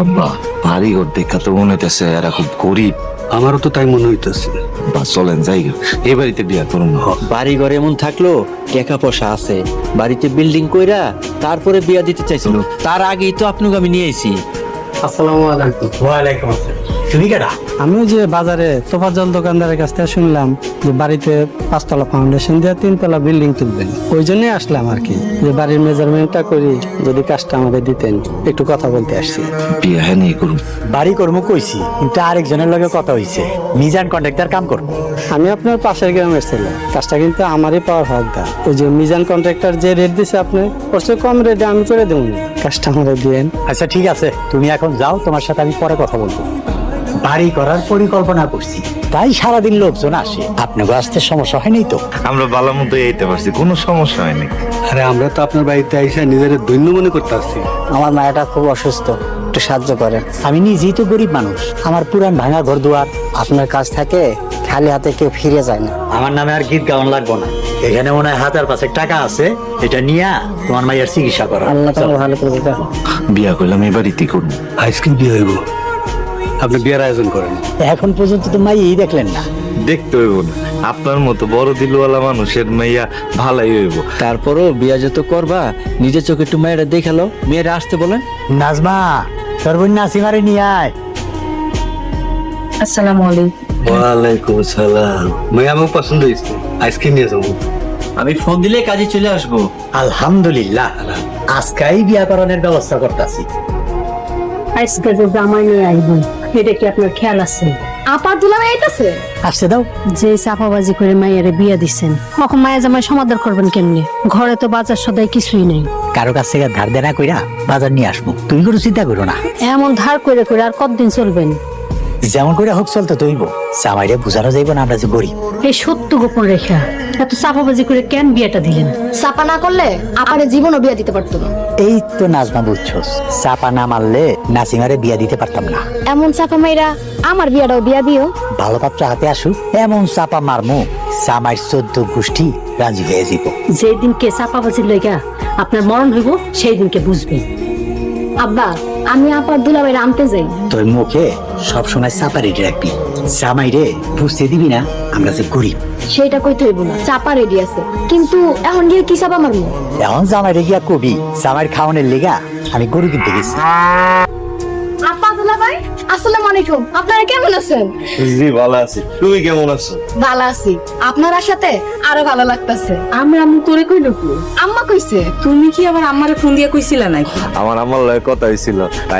আব্বা ভারী ঘর দেখা তো মনে হইতেছে এরা খুব গরিব। আমারও তো তাই মনে হইতেছে। বা চলেন যাই এই বাড়িতে বিয়া করুন। বাড়ি ঘর এমন থাকলো টাকা পয়সা আছে, বাড়িতে বিল্ডিং কইরা তারপরে বিয়া দিতে চাইছিল, তার আগেই তো আপনাকে আমি নিয়ে আইছি। আসসালামু আলাইকুম। ওয়ালাইকুম আসসালাম। তুমি কেডা? আমি যে বাজারে তোফাজ্জল দোকানদারের কাছ থেকে শুনলাম যে বাড়িতে 5 তলা ফাউন্ডেশন দিয়ে 3 তলা বিল্ডিং তুলবেন, ওই জন্যই আসলাম আর কি, যে বাড়ির মেজারমেন্টটা করি, যদি কাজটা আমাদের দিতেন একটু কথা বলতে আসছি। বিয়া হ্যাঁ নিয়ে করুন। বাড়ি কর্ম কইছি, কিন্তু আরেকজনের লগে কথা হইছে, মিজান কন্ট্রাক্টর কাম করবো। আমি আপনার পাশের গ্রামের ছেলে, কাজটা কিন্তু আমারই পাওয়ার হকদার। ওই যে মিজান কন্ট্রাক্টর যে রেট দিছে আপনি, ওর চেয়ে কম রেটে আমি করে দেবো, কাজটা আমাদের দিয়েন। আচ্ছা ঠিক আছে, তুমি এখন যাও, তোমার সাথে আমি পরে কথা বলবো। বাড়ি করার পরিকল্পনা করছি, তাই সারাদিন লোকজন আসে। আপনাকে আসতে সমস্যা হয়নি তো? আমরা ভালো মতো এইতে পারছি, কোনো সমস্যা হয়নি। আরে আমরা তো আপনার বাড়িতে আইসা নিজের ধন্য মনে করতে আসছি। আমার মায়াটা খুব অসুস্থ, একটু সাহায্য করেন। আমি নিজেই তো গরিব মানুষ, আমার পুরান ভাঙা ঘর দুয়ার। আপনার কাছ থেকে খালি হাতে কেউ ফিরে যায় না। আমার নামে আর গীত গাওয়ান লাগবো না। এখানে মনে হয় 1000-5 টাকা আছে, এটা নিয়ে তোমার মায়ের চিকিৎসা করো। আল্লাহ তোমাকে ভালো করে দিতে। বিয়া করলাম এই বাড়িতে করুন। আজকে বিয়ে হইব, আপনি বিয়ের আয়োজন করেন। এখন পর্যন্ত তো মাইই দেখলেন না। দেখতে হইব না, আপনার মতো বড় দিলওয়ালা মানুষের মাইয়া ভালাই হইব। তারপরও বিয়া যত করবা নিজের চোখে একটু মেয়েরা দেখালো, মেয়েরা আসতে বলেন। নাজমা, তোর বোন নাসিমারে নিয়ে আয়। আসসালামু আলাইকুম। ওয়ালাইকুম আসসালাম। মেয়ে আমার পছন্দ হয়েছে, আইসক্রিম নিয়ে যাবো। আমি ফোন দিলে কাজে চলে আসবো। আলহামদুলিল্লাহ, আজকাই বিয়া করানোর ব্যবস্থা করতেছি। আজকে যে জামাই নিয়ে আইবো, এটা কি আপনার খেয়াল আছে? আপা দুলাভাই আইতাছে। আসতে দাও। যে চাপাবাজি করে মাইয়ারে বিয়া দিচ্ছেন, কখন মায়া জামাই সমাধান করবেন কেমনে? ঘরে তো বাজার সদাই কিছুই নেই। কারো কাছ থেকে ধার দেনা কইরা বাজার নিয়ে আসবো, তুমি কোনো চিন্তা করো না। এমন ধার করে করে আর কতদিন চলবেন? যেমন করে হোক চলতে তৈব, জামাইরে বুঝানো যাইব না আমরা যে গরিব। এই সত্য গোপন রেখা এত চাপাবাজি করে কেন বিয়াটা দিলেন? চাপা না করলে আমারে জীবনও বিয়া দিতে পারতো না। এই তো নাজমা বুঝছস, চাপা না মারলে নাসিমারে বিয়া দিতে পারতাম না। এমন চাপা মাইরা আমার বিয়াটাও বিয়া দিও। ভালো পাত্র হাতে আসুক, এমন চাপা মারমু জামাইর 14 গোষ্ঠী রাজি হয়ে যাব। যেই দিনকে চাপাবাজির লইগা আপনার মরণ হইব, সেই দিনকে বুঝবেন। আব্বা, আমি আপার দুলাভাইরা আনতে যাই। তোর মুখে সবসময় চাপা রেডি রাখবি, জামাইরে বুঝতে দিবি না আমরা যে গরিব। সেইটা কইতে হইব না, চাপা রেডি আছে, কিন্তু এখন গিয়ে কি চাপা মারমু? এখন জামাইরে গিয়া কবি জামাইয়ের খাওয়ানোর লেগা আমি গরু কিনতে গেছি। আপা দুলাভাই, আসসালামু আলাইকুম। আপনারা কেমন আছেন? জি ভালো আছি, তুমি কেমন আছো? ভালো আছি, আপনার সাথে আরো ভালো লাগতেছে। আমরা আম্মু তোরে কইল কি? আম্মা কইছে। তুমি কি আবার আম্মারে ফোন দিয়ে কইছিলা নাকি? আমার লগে কথা হয়েছিল, তাই